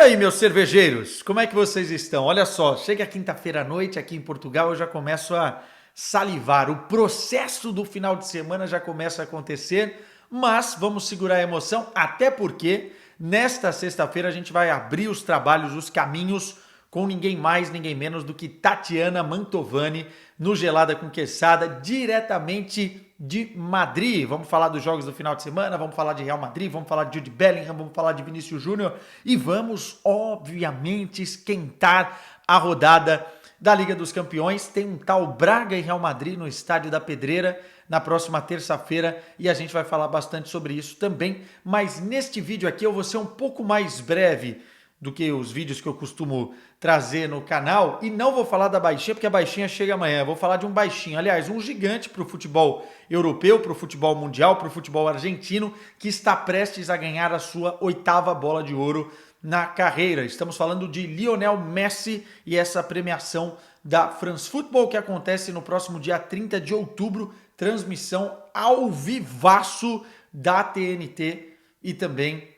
aí, meus cervejeiros, como é que vocês estão? Olha só, chega quinta-feira à noite aqui em Portugal, eu já começo a salivar. O processo do final de semana já começa a acontecer, mas vamos segurar a emoção, até porque nesta sexta-feira a gente vai abrir os trabalhos, os caminhos com ninguém mais, ninguém menos do que Tatiana Mantovani no Gelada com Queçada, diretamente de Madrid. Vamos falar dos jogos do final de semana, vamos falar de Real Madrid, vamos falar de Jude Bellingham, vamos falar de Vinícius Júnior e vamos, obviamente, esquentar a rodada da Liga dos Campeões. Tem um tal Braga e Real Madrid no Estádio da Pedreira na próxima terça-feira e a gente vai falar bastante sobre isso também, mas neste vídeo aqui eu vou ser um pouco mais breve do que os vídeos que eu costumo trazer no canal, e não vou falar da baixinha, porque a baixinha chega amanhã, vou falar de um baixinho, aliás, um gigante para o futebol europeu, para o futebol mundial, para o futebol argentino, que está prestes a ganhar a sua 8ª bola de ouro na carreira. Estamos falando de Lionel Messi e essa premiação da France Football, que acontece no próximo dia 30 de outubro, transmissão ao vivaço da TNT e também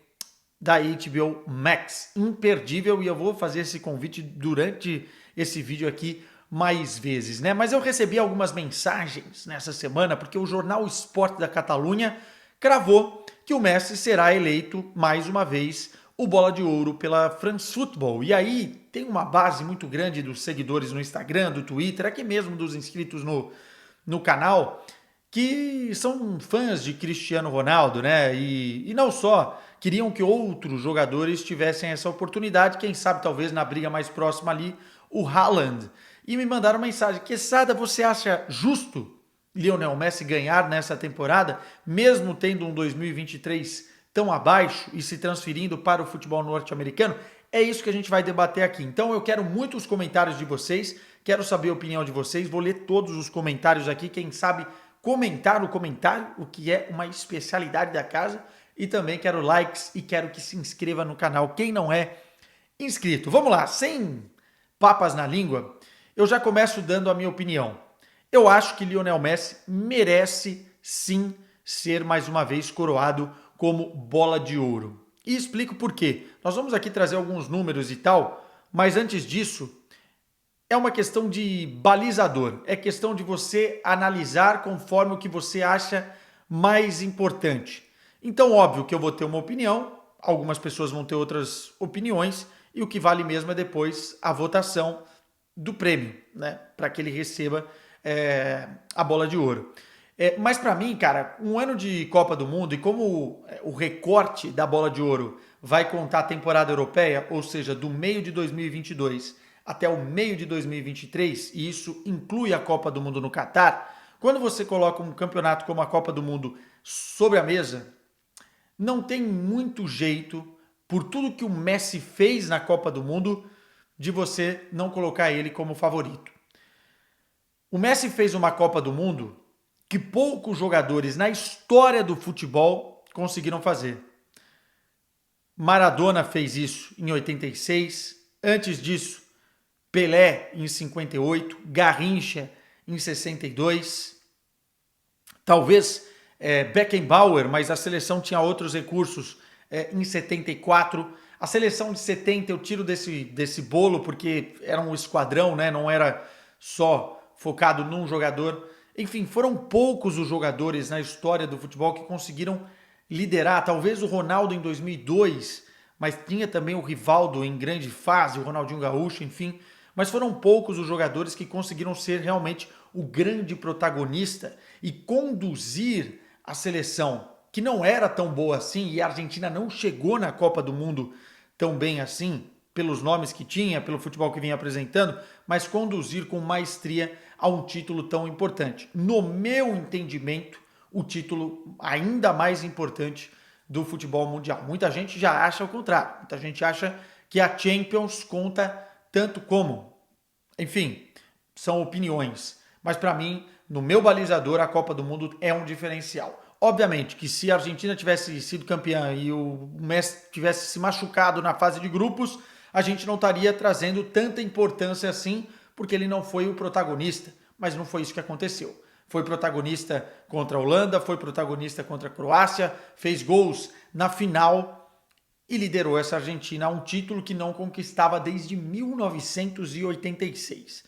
da HBO Max, imperdível, e eu vou fazer esse convite durante esse vídeo aqui mais vezes, né? Mas eu recebi algumas mensagens nessa semana, porque o jornal Sport da Catalunha cravou que o Messi será eleito mais uma vez o Bola de Ouro pela France Football. E aí tem uma base muito grande dos seguidores no Instagram, do Twitter, aqui mesmo dos inscritos no canal, que são fãs de Cristiano Ronaldo, né? E não só, queriam que outros jogadores tivessem essa oportunidade, quem sabe talvez na briga mais próxima ali, o Haaland. E me mandaram mensagem: Queçada, você acha justo Lionel Messi ganhar nessa temporada, mesmo tendo um 2023 tão abaixo e se transferindo para o futebol norte-americano? É isso que a gente vai debater aqui. Então eu quero muito os comentários de vocês, quero saber a opinião de vocês, vou ler todos os comentários aqui, quem sabe comentar no comentário, o que é uma especialidade da casa, e também quero likes e quero que se inscreva no canal quem não é inscrito. Vamos lá, sem papas na língua, eu já começo dando a minha opinião. Eu acho que Lionel Messi merece sim ser mais uma vez coroado como bola de ouro. E explico por quê. Nós vamos aqui trazer alguns números e tal, mas antes disso, é uma questão de balizador, é questão de você analisar conforme o que você acha mais importante. Então, óbvio que eu vou ter uma opinião, algumas pessoas vão ter outras opiniões, e o que vale mesmo é depois a votação do prêmio, né? Para que ele receba a bola de ouro. Mas para mim, cara, um ano de Copa do Mundo, e como o recorte da bola de ouro vai contar a temporada europeia, ou seja, do meio de 2022 até o meio de 2023, e isso inclui a Copa do Mundo no Catar, quando você coloca um campeonato como a Copa do Mundo sobre a mesa, não tem muito jeito, por tudo que o Messi fez na Copa do Mundo, de você não colocar ele como favorito. O Messi fez uma Copa do Mundo que poucos jogadores na história do futebol conseguiram fazer. Maradona fez isso em 86, antes disso Pelé em 58, Garrincha em 62, talvez Beckenbauer, mas a seleção tinha outros recursos em 74. A seleção de 70 eu tiro desse bolo porque era um esquadrão, né? Não era só focado num jogador. Enfim, foram poucos os jogadores na história do futebol que conseguiram liderar. Talvez o Ronaldo em 2002, mas tinha também o Rivaldo em grande fase, o Ronaldinho Gaúcho, enfim. Mas foram poucos os jogadores que conseguiram ser realmente o grande protagonista e conduzir a seleção, que não era tão boa assim, e a Argentina não chegou na Copa do Mundo tão bem assim, pelos nomes que tinha, pelo futebol que vinha apresentando, mas conduzir com maestria a um título tão importante. No meu entendimento, o título ainda mais importante do futebol mundial. Muita gente já acha o contrário, muita gente acha que a Champions conta tanto como. Enfim, são opiniões. Mas para mim, no meu balizador, a Copa do Mundo é um diferencial. Obviamente que se a Argentina tivesse sido campeã e o Messi tivesse se machucado na fase de grupos, a gente não estaria trazendo tanta importância assim, porque ele não foi o protagonista. Mas não foi isso que aconteceu. Foi protagonista contra a Holanda, foi protagonista contra a Croácia, fez gols na final e liderou essa Argentina a um título que não conquistava desde 1986.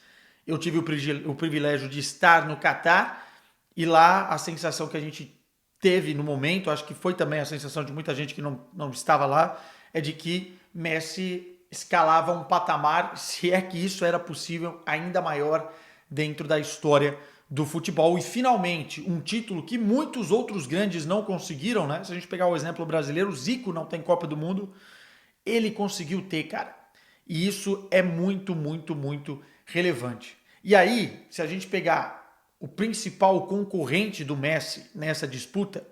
Eu tive o privilégio de estar no Catar e lá a sensação que a gente teve no momento, acho que foi também a sensação de muita gente que não estava lá, é de que Messi escalava um patamar, se é que isso era possível, ainda maior dentro da história do futebol. E finalmente, um título que muitos outros grandes não conseguiram, né? Se a gente pegar o exemplo brasileiro, o Zico não tem Copa do Mundo, ele conseguiu ter, cara. E isso é muito, muito, muito relevante. E aí, se a gente pegar o principal concorrente do Messi nessa disputa,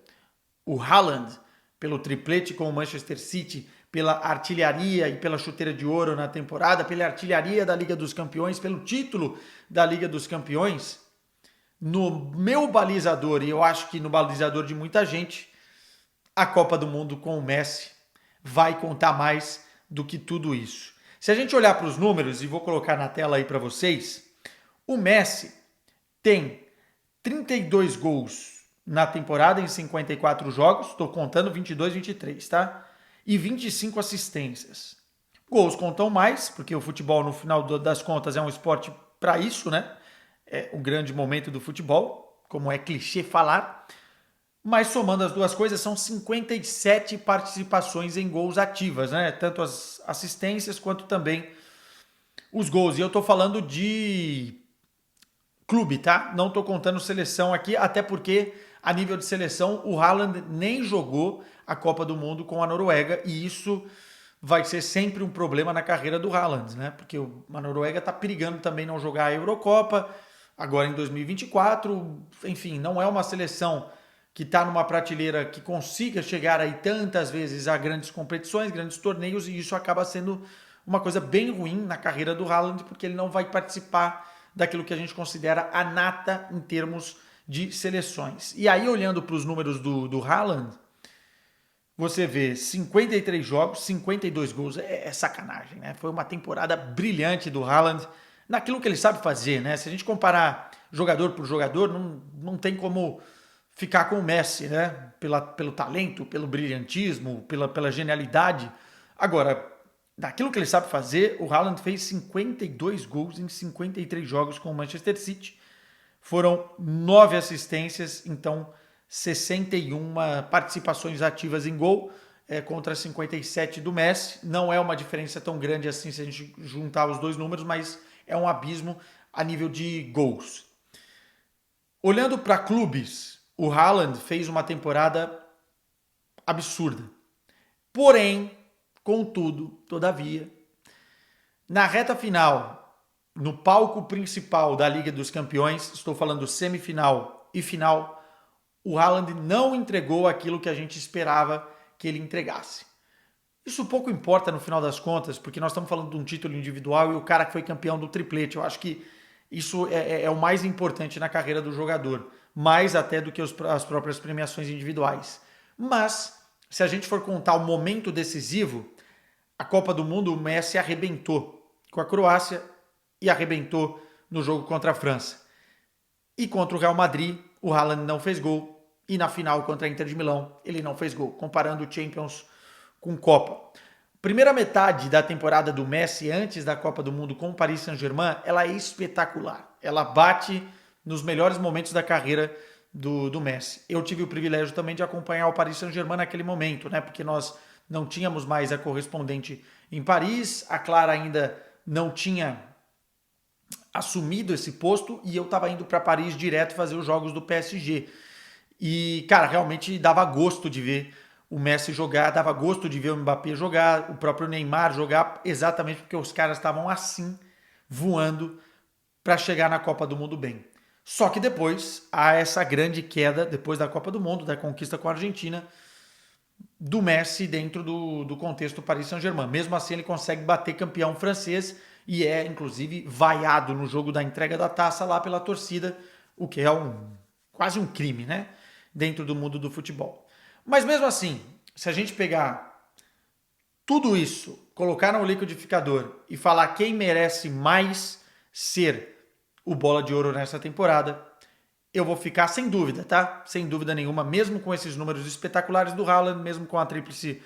o Haaland, pelo triplete com o Manchester City, pela artilharia e pela chuteira de ouro na temporada, pela artilharia da Liga dos Campeões, pelo título da Liga dos Campeões, no meu balizador, e eu acho que no balizador de muita gente, a Copa do Mundo com o Messi vai contar mais do que tudo isso. Se a gente olhar para os números, e vou colocar na tela aí para vocês, o Messi tem 32 gols na temporada em 54 jogos, estou contando 22, 23, tá? E 25 assistências. Gols contam mais, porque o futebol, no final das contas, é um esporte para isso, né? É o grande momento do futebol, como é clichê falar. Mas somando as duas coisas, são 57 participações em gols ativas, né? Tanto as assistências quanto também os gols. E eu tô falando de clube, tá? Não tô contando seleção aqui, até porque a nível de seleção o Haaland nem jogou a Copa do Mundo com a Noruega e isso vai ser sempre um problema na carreira do Haaland, né? Porque a Noruega tá perigando também não jogar a Eurocopa agora em 2024. Enfim, não é uma seleção que está numa prateleira que consiga chegar aí tantas vezes a grandes competições, grandes torneios, e isso acaba sendo uma coisa bem ruim na carreira do Haaland, porque ele não vai participar daquilo que a gente considera a nata em termos de seleções. E aí, olhando para os números do Haaland, você vê 53 jogos, 52 gols, é sacanagem, né? Foi uma temporada brilhante do Haaland naquilo que ele sabe fazer, né? Se a gente comparar jogador por jogador, não tem como ficar com o Messi, né? Pelo talento, pelo brilhantismo, pela genialidade. Agora, daquilo que ele sabe fazer, o Haaland fez 52 gols em 53 jogos com o Manchester City. Foram 9 assistências, então 61 participações ativas em gol contra 57 do Messi. Não é uma diferença tão grande assim se a gente juntar os dois números, mas é um abismo a nível de gols. Olhando para clubes, o Haaland fez uma temporada absurda. Porém, contudo, todavia, na reta final, no palco principal da Liga dos Campeões, estou falando semifinal e final, o Haaland não entregou aquilo que a gente esperava que ele entregasse. Isso pouco importa no final das contas, porque nós estamos falando de um título individual e o cara que foi campeão do triplete. Eu acho que isso é o mais importante na carreira do jogador, mais até do que as próprias premiações individuais. Mas, se a gente for contar o momento decisivo, a Copa do Mundo, o Messi arrebentou com a Croácia e arrebentou no jogo contra a França. E contra o Real Madrid, o Haaland não fez gol. E na final contra a Inter de Milão, ele não fez gol, comparando o Champions com Copa. Primeira metade da temporada do Messi antes da Copa do Mundo com o Paris Saint-Germain, ela é espetacular. Ela bate nos melhores momentos da carreira do Messi. Eu tive o privilégio também de acompanhar o Paris Saint-Germain naquele momento, né? Porque nós não tínhamos mais a correspondente em Paris, a Clara ainda não tinha assumido esse posto e eu estava indo para Paris direto fazer os jogos do PSG. E, cara, realmente dava gosto de ver o Messi jogar, dava gosto de ver o Mbappé jogar, o próprio Neymar jogar, exatamente porque os caras estavam assim, voando para chegar na Copa do Mundo bem. Só que depois há essa grande queda, depois da Copa do Mundo, da conquista com a Argentina, do Messi dentro do contexto Paris Saint-Germain. Mesmo assim, ele consegue bater campeão francês e é, inclusive, vaiado no jogo da entrega da taça lá pela torcida, o que é quase um crime, né? Dentro do mundo do futebol. Mas mesmo assim, se a gente pegar tudo isso, colocar no liquidificador e falar quem merece mais ser o bola de ouro nessa temporada, eu vou ficar sem dúvida, tá? Sem dúvida nenhuma, mesmo com esses números espetaculares do Haaland, mesmo com a tríplice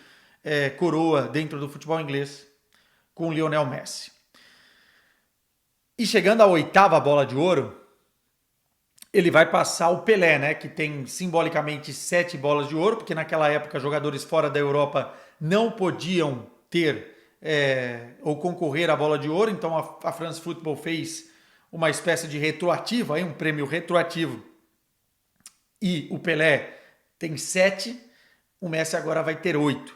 coroa dentro do futebol inglês com o Lionel Messi. E chegando à 8ª bola de ouro, ele vai passar o Pelé, né, que tem simbolicamente 7 bolas de ouro, porque naquela época jogadores fora da Europa não podiam ter ou concorrer à bola de ouro, então a France Football fez uma espécie de retroativo, aí um prêmio retroativo, e o Pelé tem 7, o Messi agora vai ter 8.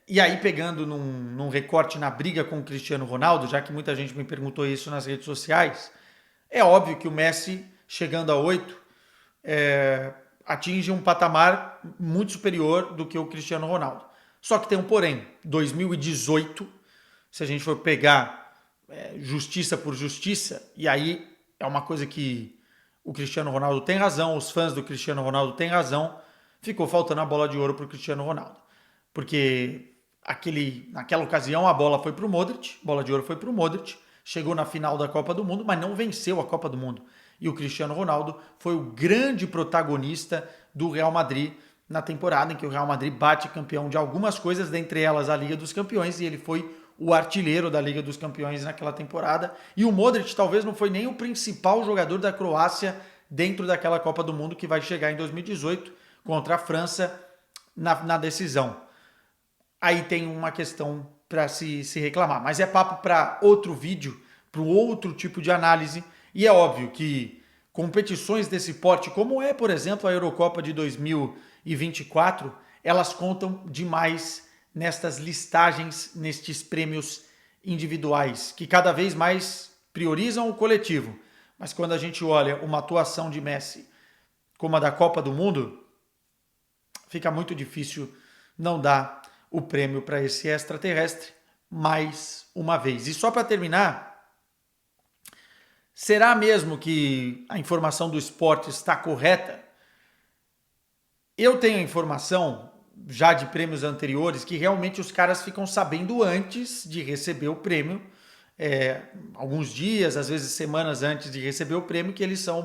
E aí, pegando num recorte na briga com o Cristiano Ronaldo, já que muita gente me perguntou isso nas redes sociais, é óbvio que o Messi, chegando a 8, atinge um patamar muito superior do que o Cristiano Ronaldo. Só que tem um porém. 2018, se a gente for pegar justiça por justiça, e aí é uma coisa que o Cristiano Ronaldo tem razão, os fãs do Cristiano Ronaldo têm razão, ficou faltando a bola de ouro para o Cristiano Ronaldo. Porque naquela ocasião a bola foi para o Modric, bola de ouro foi para o Modric, chegou na final da Copa do Mundo, mas não venceu a Copa do Mundo. E o Cristiano Ronaldo foi o grande protagonista do Real Madrid na temporada em que o Real Madrid bate campeão de algumas coisas, dentre elas a Liga dos Campeões, e ele foi o artilheiro da Liga dos Campeões naquela temporada. E o Modric talvez não foi nem o principal jogador da Croácia dentro daquela Copa do Mundo que vai chegar em 2018 contra a França na decisão. Aí tem uma questão para se reclamar, mas é papo para outro vídeo, para outro tipo de análise, e é óbvio que competições desse porte, como é, por exemplo, a Eurocopa de 2024, elas contam demais nestas listagens, nestes prêmios individuais, que cada vez mais priorizam o coletivo. Mas quando a gente olha uma atuação de Messi como a da Copa do Mundo, fica muito difícil não dar o prêmio para esse extraterrestre mais uma vez. E só para terminar, será mesmo que a informação do esporte está correta? Eu tenho a informação, já de prêmios anteriores, que realmente os caras ficam sabendo antes de receber o prêmio, alguns dias, às vezes semanas antes de receber o prêmio, que eles são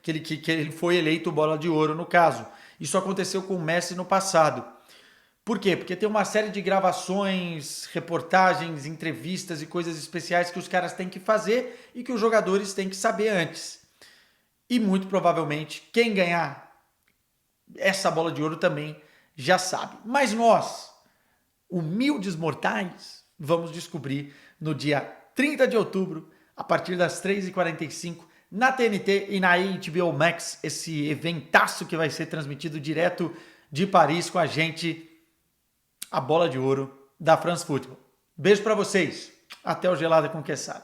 que ele foi eleito bola de ouro no caso. Isso aconteceu com o Messi no passado. Por quê? Porque tem uma série de gravações, reportagens, entrevistas e coisas especiais que os caras têm que fazer e que os jogadores têm que saber antes. E muito provavelmente quem ganhar essa bola de ouro também já sabe. Mas nós, humildes mortais, vamos descobrir no dia 30 de outubro, a partir das 3h45, na TNT e na HBO Max, esse eventaço que vai ser transmitido direto de Paris com a gente, a bola de ouro da France Football. Beijo para vocês. Até o Gelada com Quesada.